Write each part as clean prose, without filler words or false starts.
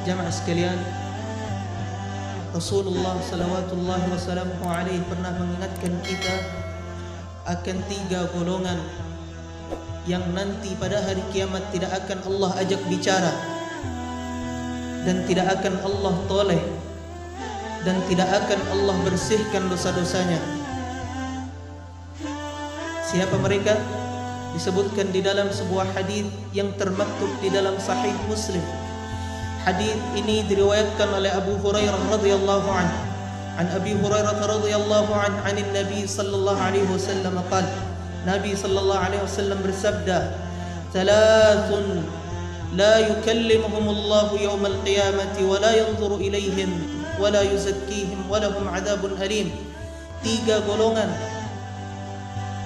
Jamaah sekalian, Rasulullah sallallahu wasallam pernah mengingatkan kita akan 3 golongan yang nanti pada hari kiamat tidak akan Allah ajak bicara dan tidak akan Allah toleh dan tidak akan Allah bersihkan dosa-dosanya. Siapa mereka? Disebutkan di dalam sebuah hadis yang termaktub di dalam Sahih Muslim. Hadis ini diriwayatkan oleh Abu Hurairah radhiyallahu anhu. An Abi Hurairah radhiyallahu anhu 'anil Nabi sallallahu alaihi wasallam qala, Nabi sallallahu alaihi wasallam bersabda, "Thalathun la yukallimuhumullahu yawmal qiyamati wa la yanzuru ilaihim wa la yuzakkihim wa lahum 'adzabun alim." 3 golongan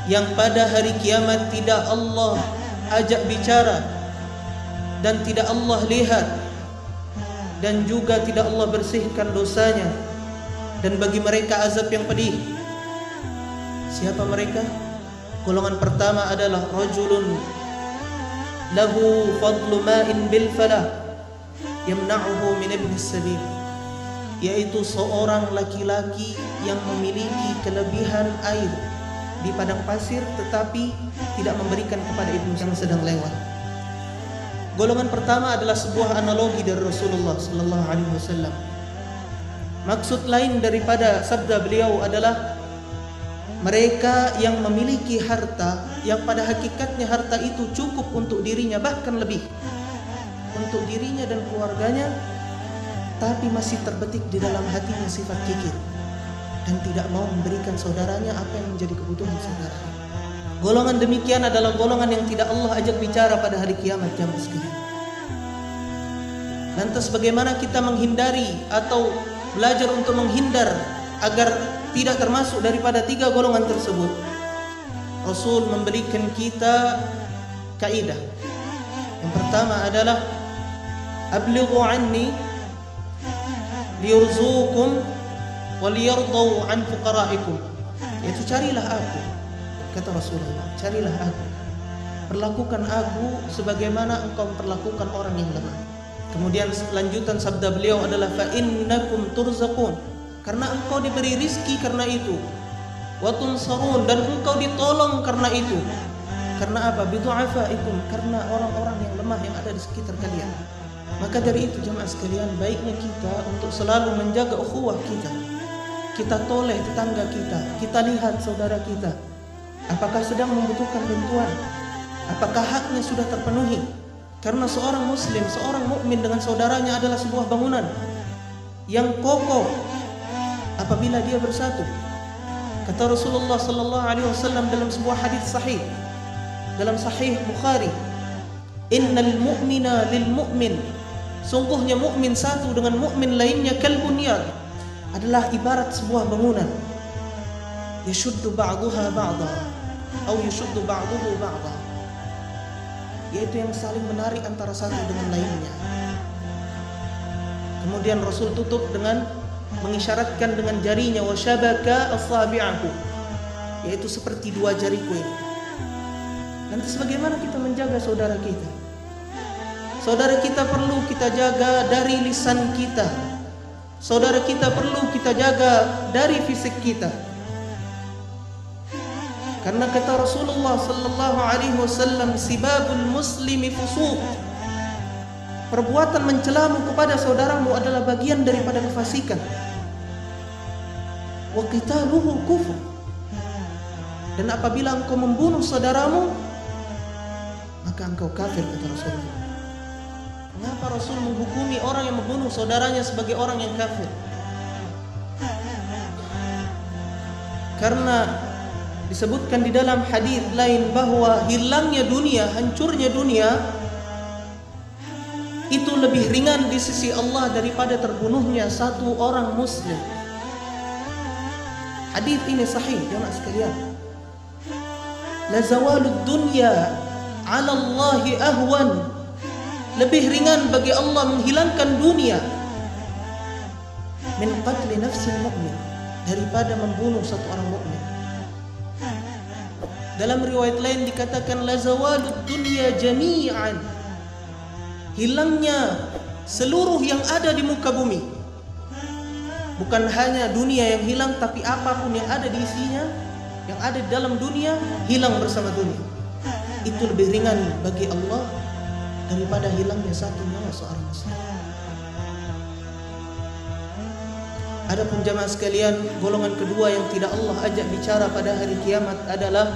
yang pada hari kiamat tidak Allah ajak bicara dan tidak Allah lihat dan juga tidak Allah bersihkan dosanya, dan bagi mereka azab yang pedih. Siapa mereka? Golongan pertama adalah rajulun lahu fadlu ma'in bil falah yamna'uhu min ibn sabil, yaitu seorang laki-laki yang memiliki kelebihan air di padang pasir tetapi tidak memberikan kepada ibnu yang sedang lewat. Golongan pertama adalah sebuah analogi dari Rasulullah sallallahu alaihi wasallam. Maksud lain daripada sabda beliau adalah mereka yang memiliki harta yang pada hakikatnya harta itu cukup untuk dirinya, bahkan lebih untuk dirinya dan keluarganya, tapi masih terbetik di dalam hatinya sifat kikir dan tidak mau memberikan saudaranya apa yang menjadi kebutuhan saudaranya. Golongan demikian adalah golongan yang tidak Allah ajak bicara pada hari kiamat, jamaah sekalian. Lantas bagaimana kita menghindari atau belajar untuk menghindar agar tidak termasuk daripada 3 golongan tersebut? Rasul memberikan kita kaidah. Yang pertama adalah ablighu anni liyurzukum waliyardau an fuqara'ikum. Yaitu carilah aku, kata Rasulullah, carilah aku, perlakukan aku sebagaimana engkau memperlakukan orang yang lemah. Kemudian lanjutan sabda beliau adalah fa innakum turzaqun, karena engkau diberi rizki karena itu, wa tunsarun, dan engkau ditolong karena itu. Karena apa? Bidu'afaikum, karena orang-orang yang lemah yang ada di sekitar kalian. Maka dari itu jemaah sekalian, baiknya kita untuk selalu menjaga ukhuwah kita. Kita toleh tetangga kita, kita lihat saudara kita apakah sedang membutuhkan bantuan, apakah haknya sudah terpenuhi. Karena seorang muslim, seorang mukmin dengan saudaranya adalah sebuah bangunan yang kokoh apabila dia bersatu. Kata Rasulullah sallallahu alaihi wasallam dalam sebuah hadis sahih dalam Sahih Bukhari, "Innal mu'mina lil mu'min", sungguhnya mukmin satu dengan mukmin lainnya kal bunyan, adalah ibarat sebuah bangunan. Yashuddu ba'daha ba'dha atau yashuddu ba'dahu ba'dha, yaitu yang saling menarik antara satu dengan lainnya. Kemudian Rasul tutup dengan mengisyaratkan dengan jarinya, wa syabaka asabi'ahu, yaitu seperti 2 jariku ini. Lantas bagaimana kita menjaga saudara kita? Saudara kita perlu kita jaga dari lisan kita. Saudara kita perlu kita jaga dari fisik kita. Karena kata Rasulullah sallallahu alaihi wasallam, sibabul muslimi fusuq, perbuatan mencelamu kepada saudaramu adalah bagian daripada kefasikan. Wa qitaluhu kufur, dan apabila engkau membunuh saudaramu maka engkau kafir, kata Rasulullah. Mengapa Rasul menghukumi orang yang membunuh saudaranya sebagai orang yang kafir? Karena disebutkan di dalam hadis lain bahwa hilangnya dunia, hancurnya dunia itu lebih ringan di sisi Allah daripada terbunuhnya satu orang muslim. Hadis ini sahih jemaah sekalian. La zawalud dunya 'ala Allahi ahwan, lebih ringan bagi Allah menghilangkan dunia min qatli nafsil mu'min, daripada membunuh satu orang mukmin. Dalam riwayat lain dikatakan la zawalud dunya jami'an, hilangnya seluruh yang ada di muka bumi. Bukan hanya dunia yang hilang, tapi apapun yang ada di isinya, yang ada di dalam dunia, hilang bersama dunia. Itu lebih ringan bagi Allah daripada hilangnya satu nyawa seorang muslim. Adapun jamaah sekalian, golongan kedua yang tidak Allah ajak bicara pada hari kiamat adalah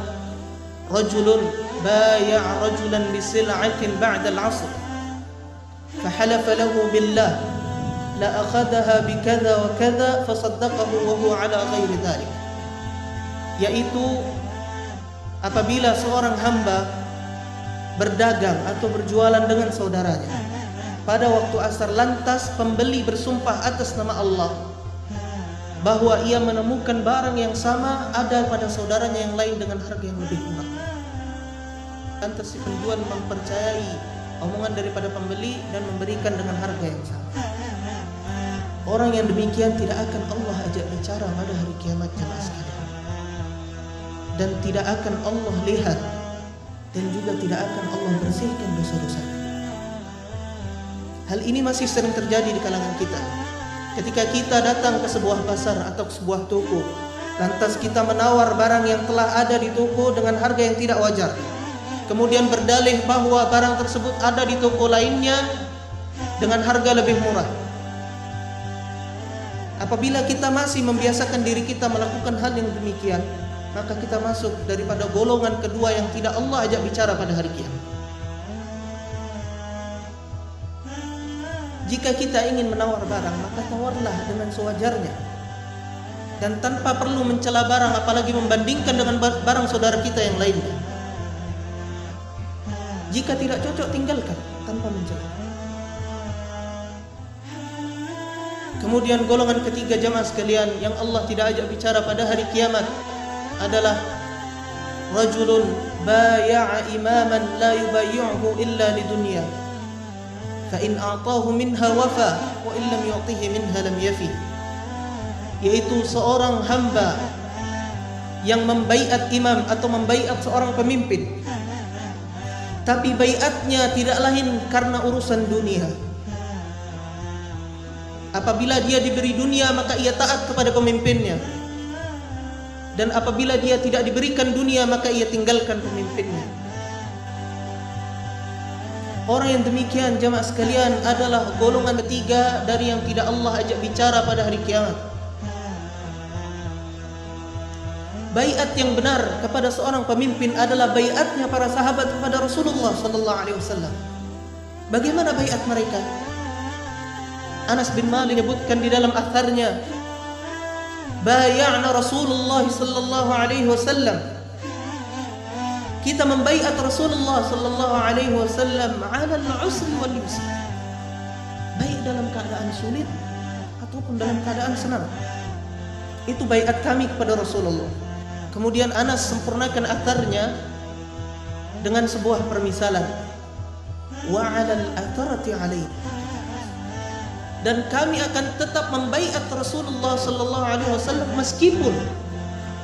rajulun baya'a rajulan bisil'atin ba'da al-'asr fahalafa lahu billah la akhadaha bikadza wa kadza fasaddaqahu wa huwa ala ghairi dzalik. Yaitu apabila seorang hamba berdagang atau berjualan dengan saudaranya pada waktu asar, lantas pembeli bersumpah atas nama Allah bahwa ia menemukan barang yang sama ada pada saudaranya yang lain dengan harga yang lebih murah. Lantas si penjual mempercayai omongan daripada pembeli dan memberikan dengan harga yang sama. Orang yang demikian tidak akan Allah ajak bicara pada hari kiamat, jemaah sekalian. Dan tidak akan Allah lihat, dan juga tidak akan Allah bersihkan dosa-dosanya. Hal ini masih sering terjadi di kalangan kita. Ketika kita datang ke sebuah pasar atau ke sebuah toko, lantas kita menawar barang yang telah ada di toko dengan harga yang tidak wajar, kemudian berdalih bahwa barang tersebut ada di toko lainnya dengan harga lebih murah. Apabila kita masih membiasakan diri kita melakukan hal yang demikian, maka kita masuk daripada golongan kedua yang tidak Allah ajak bicara pada hari kiamat. Jika kita ingin menawar barang, maka tawarlah dengan sewajarnya dan tanpa perlu mencela barang, apalagi membandingkan dengan barang saudara kita yang lainnya. Jika tidak cocok, tinggalkan tanpa mencela. Kemudian golongan ketiga, jamaah sekalian, yang Allah tidak ajak bicara pada hari kiamat adalah rajulun baya'a imaman la yubayyi'uhu illa lidunya fa in a'tahu minha wafa wa in lam yu'tihi minha lam yafi. Yaitu seorang hamba yang membaiat imam atau membaiat seorang pemimpin, tapi baiatnya tidak lain karena urusan dunia. Apabila dia diberi dunia, maka ia taat kepada pemimpinnya, dan apabila dia tidak diberikan dunia, maka ia tinggalkan pemimpinnya. Orang yang demikian, jamaah sekalian, adalah golongan ketiga dari yang tidak Allah ajak bicara pada hari kiamat. Baiat yang benar kepada seorang pemimpin adalah baiatnya para sahabat kepada Rasulullah sallallahu alaihi wasallam. Bagaimana baiat mereka? Anas bin Malik menyebutkan di dalam atharnya, bay'ana Rasulullah sallallahu alaihi wasallam. Kita membaiat Rasulullah sallallahu alaihi wasallam 'ala al-'usri wal yusri. Baik dalam keadaan sulit ataupun dalam keadaan senang. Itu baiat kami kepada Rasulullah. Kemudian Anas sempurnakan atharnya dengan sebuah permisalan. Wa 'alal atharati 'alaihi. Dan kami akan tetap membaiat Rasulullah sallallahu alaihi wasallam meskipun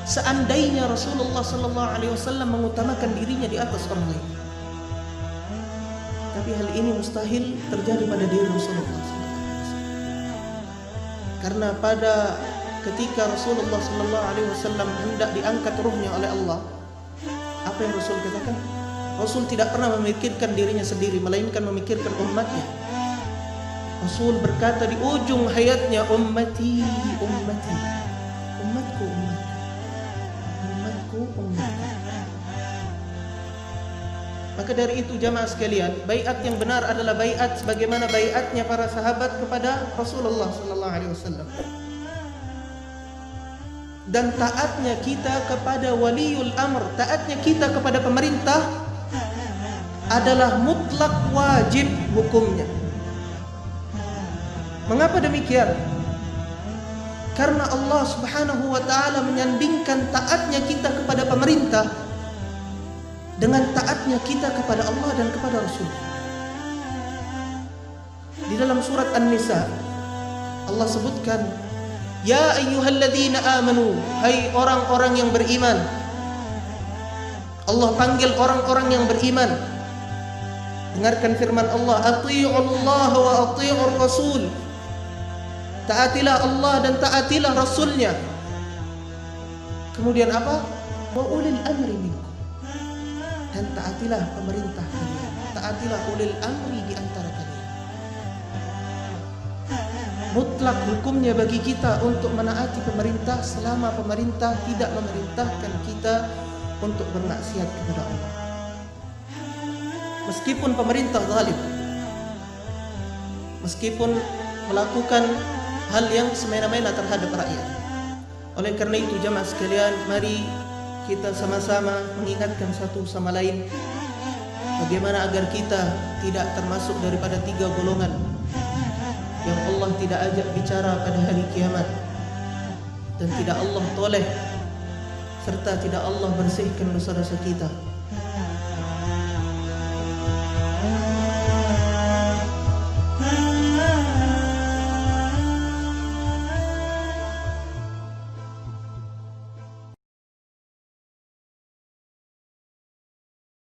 seandainya Rasulullah sallallahu alaihi wasallam mengutamakan dirinya di atas orang lain. Tapi hal ini mustahil terjadi pada diri Rasulullah sallallahu alaihi wasallam. Karena pada ketika Rasulullah sallallahu alaihi wasallam hendak diangkat ruhnya oleh Allah, apa yang Rasul katakan? Rasul tidak pernah memikirkan dirinya sendiri, melainkan memikirkan umatnya. Rasul berkata di ujung hayatnya, ummati, ummati, umatku, umatku, umatku, umatku. Maka dari itu, jamaah sekalian, baiat yang benar adalah baiat sebagaimana baiatnya para sahabat kepada Rasulullah sallallahu alaihi wasallam. Dan taatnya kita kepada waliul amr, taatnya kita kepada pemerintah adalah mutlak wajib hukumnya. Mengapa demikian? Karena Allah Subhanahu wa taala menyandingkan taatnya kita kepada pemerintah dengan taatnya kita kepada Allah dan kepada Rasul. Di dalam surat An-Nisa Allah sebutkan, ya ayyuhalladzina amanu, hai orang-orang yang beriman. Allah panggil orang-orang yang beriman. Dengarkan firman Allah, atii'ullaha wa atii'ur rasul. Taatilah Allah dan taatilah Rasulnya. Kemudian apa? Wa ulil amri minkum. Dan taatilah pemerintah kalian. Taatilah ulil amri di antara kalian. Mutlak hukumnya bagi kita untuk menaati pemerintah selama pemerintah tidak memerintahkan kita untuk bermaksiat kepada Allah. Meskipun pemerintah zalim, meskipun melakukan hal yang semena-mena terhadap rakyat. Oleh karena itu jamaah sekalian, mari kita sama-sama mengingatkan satu sama lain bagaimana agar kita tidak termasuk daripada 3 golongan yang Allah tidak ajak bicara pada hari kiamat, dan tidak Allah toleh serta tidak Allah bersihkan dosa-dosa kita.